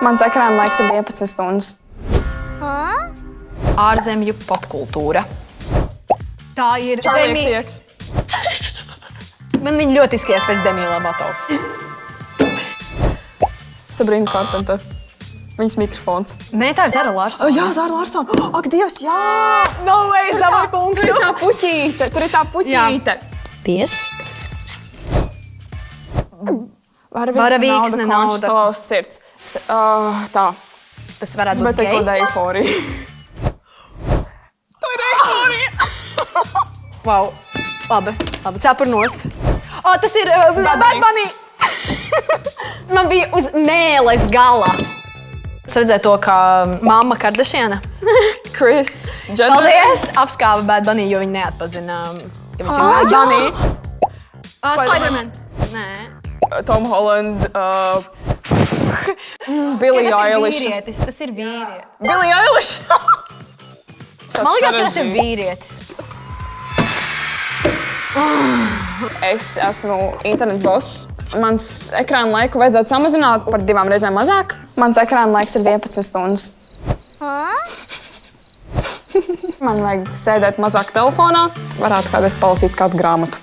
Mans ekrāna laiks ir 11 stundas. Ārzemju popkultūra. Tā ir Čārlieks ieks. Man viņa ļoti izskatās pēc Demi Lovato. Sabrina Carpenter. Viņas mikrofons. Nē, tā ir Zara Larsona. Jā, Zara Larsona. Ak, Dievs, jā! No way, es dabūju Tur punktu. ir tā puķīte. Tur ir tā puķīte. Pies. Varavīksne nauda. Savās sirds. Tā. Tas varētu Bet būt te kaut gei. kāda eiforija. Tā ir eiforija. Wow. Labi, cepur nost. O, tas ir Bad Bunny. Man bija uz mēles gala. Es redzēju to, kā mamma Kardashiana. Kris Jenner. Paldies! Apskāva Bad Bunny, jo viņi neatpazina, ka viņš ir Bad Bunny. Spider-Man. Nē. Tom Holland. Billie Eilish. Tas ir vīrietis. Billie Eilish. Man liekas, ka tas ir vīrietis. Es esmu internet boss. Mans ekrāna laiku vajadzētu samazināt par 2 reizēm mazāk. Mans ekrāna laiks ir 11 stundas. Man vajag sēdēt mazāk telefonā. Varētu kādreiz palasīt kādu grāmatu.